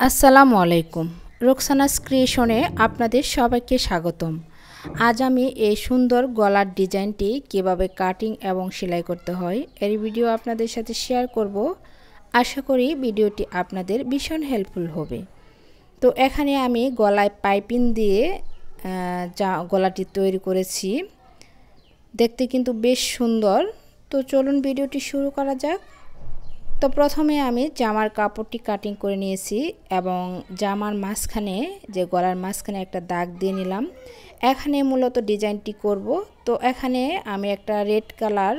আসসালামু আলাইকুম। রোকসানাস ক্রিয়েশনে আপনাদের সবাইকে স্বাগতম। আজ আমি এই সুন্দর গলার ডিজাইনটি কিভাবে কাটিং এবং সেলাই করতে হয় এর ভিডিও আপনাদের সাথে শেয়ার করব। আশা করি ভিডিওটি আপনাদের ভীষণ হেল্পফুল হবে। তো এখানে আমি গলায় পাইপিং দিয়ে গলাটি তৈরি করেছি। দেখতে কিন্তু বেশ সুন্দর। তো চলুন ভিডিওটি শুরু করা যাক। তো প্রথমে আমি জামার কাপড়টি কাটিং করে নিয়েছি এবং জামার মাঝখানে যে গলার মাঝখানে একটা দাগ দিয়ে নিলাম। এখানে মূলত ডিজাইনটি করব। তো এখানে আমি একটা রেড কালার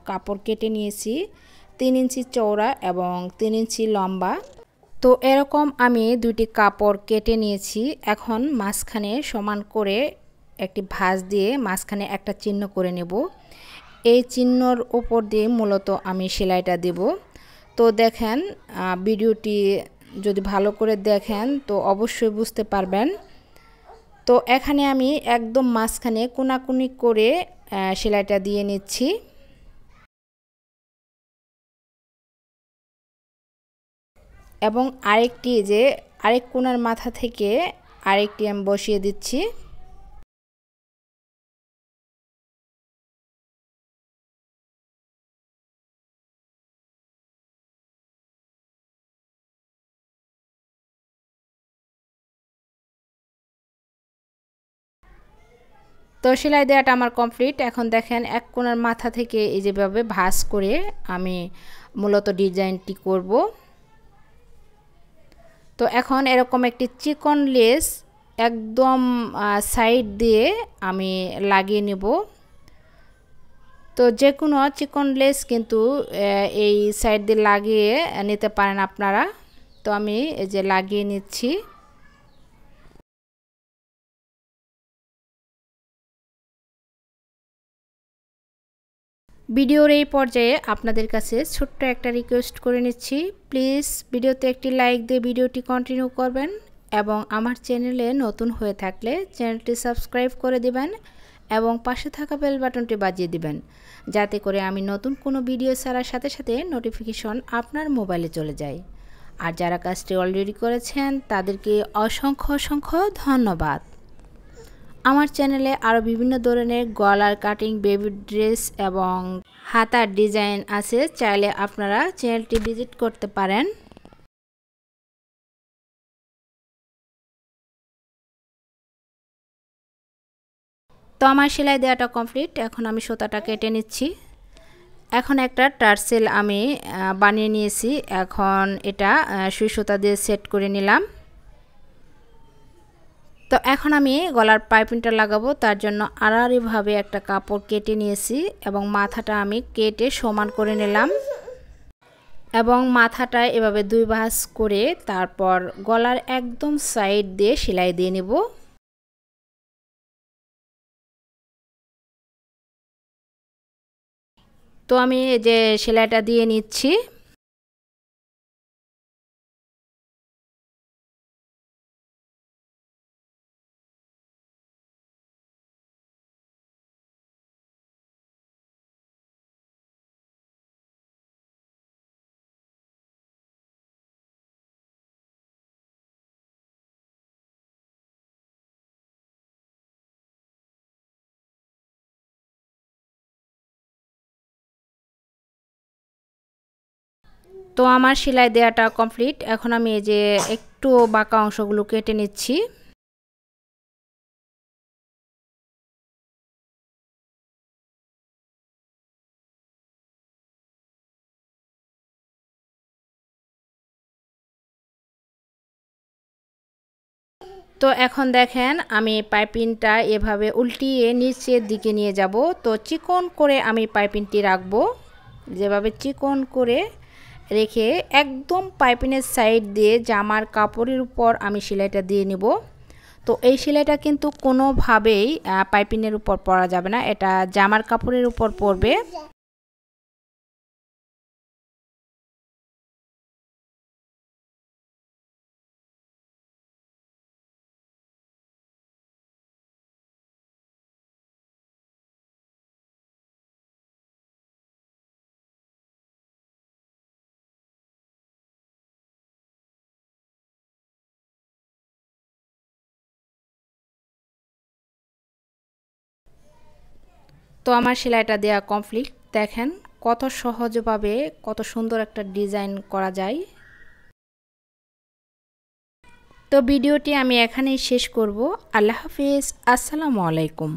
কাপড় কেটে নিয়েছি 3 ইঞ্চি চওড়া এবং 3 ইঞ্চি লম্বা। তো এরকম আমি দুটি কাপড় কেটে নিয়েছি। এখন মাঝখানে সমান করে একটি ভাঁজ দিয়ে মাঝখানে একটা চিহ্ন করে নেব। এই চিহ্নর উপর দিয়ে মূলত আমি সেলাইটা দেব। তো দেখেন, ভিডিওটি যদি ভালো করে দেখেন তো অবশ্যই বুঝতে পারবেন। তো এখানে আমি একদম মাঝখানে কোনাকুনি করে সেলাইটা দিয়ে নিচ্ছি। এবং আরেক কোনার মাথা থেকে আরেকটি আমি বসিয়ে দিচ্ছি। তো সেলাই দেওয়াটা আমার কমপ্লিট। এখন দেখেন এক কোণার মাথা থেকে এই যেভাবে ভাঁজ করে আমি মূলত ডিজাইনটি করব। তো এখন এরকম একটি চিকন লেস একদম সাইড দিয়ে আমি লাগিয়ে নেব। তো যে কোনো চিকন লেস কিন্তু এই সাইড দিয়ে লাগিয়ে নিতে পারেন আপনারা। তো আমি এই যে লাগিয়ে নিচ্ছি। ভিডিওর এই পর্যায়ে আপনাদের কাছে ছোট্ট একটা রিকোয়েস্ট করে নিচ্ছি, প্লিজ ভিডিওতে একটি লাইক দিয়ে ভিডিওটি কন্টিনিউ করবেন এবং আমার চ্যানেলে নতুন হয়ে থাকলে চ্যানেলটি সাবস্ক্রাইব করে দিবেন এবং পাশে থাকা বেল বাটনটি বাজিয়ে দিবেন, যাতে করে আমি নতুন কোনো ভিডিও ছাড়ার সাথে সাথে নোটিফিকেশন আপনার মোবাইলে চলে যায়। আর যারা কাজটি অলরেডি করেছেন তাদেরকে অসংখ্য ধন্যবাদ। আমার চ্যানেলে আরও বিভিন্ন ধরনের গলার কাটিং, বেবি ড্রেস এবং হাতার ডিজাইন আছে, চাইলে আপনারা চ্যানেলটি ভিজিট করতে পারেন। তো আমার সেলাই দেওয়াটা কমপ্লিট। এখন আমি সুতাটা কেটে নিচ্ছি। এখন একটা টার্সেল আমি বানিয়ে নিয়েছি। এখন এটা সুই সুতা দিয়ে সেট করে নিলাম। তো এখন আমি গলার পাইপিংটা লাগাবো, তার জন্য আড়াআড়িভাবে একটা কাপড় কেটে নিয়েছি এবং মাথাটা আমি কেটে সমান করে নিলাম এবং মাথাটা এভাবে 2 ভাঁজ করে তারপর গলার একদম সাইড দিয়ে সেলাই দিয়ে নেব। তো আমি এই যে সেলাইটা দিয়ে নিচ্ছি। তো আমার সেলাই দেওয়াটা কমপ্লিট। এখন আমি এই যে একটু বাঁকা অংশগুলো কেটে নিচ্ছি। তো এখন দেখেন আমি পাইপিংটা এভাবে উল্টিয়ে নিচের দিকে নিয়ে যাব। তো চিকন করে আমি পাইপিংটি রাখবো, যেভাবে চিকন করে রেখে একদম পাইপিংয়ের সাইড দিয়ে জামার কাপড়ের উপর আমি সেলাইটা দিয়ে নিব। তো এই সেলাইটা কিন্তু কোনোভাবেই পাইপিংয়ের উপর পরা যাবে না, এটা জামার কাপড়ের উপর পরবে। তো আমার সেলাইটা দেওয়া কমপ্লিট। দেখেন কত সহজভাবে কত সুন্দর একটা ডিজাইন করা যায়। তো ভিডিওটি আমি এখানেই শেষ করব। আল্লাহ হাফেজ, আসসালামু আলাইকুম।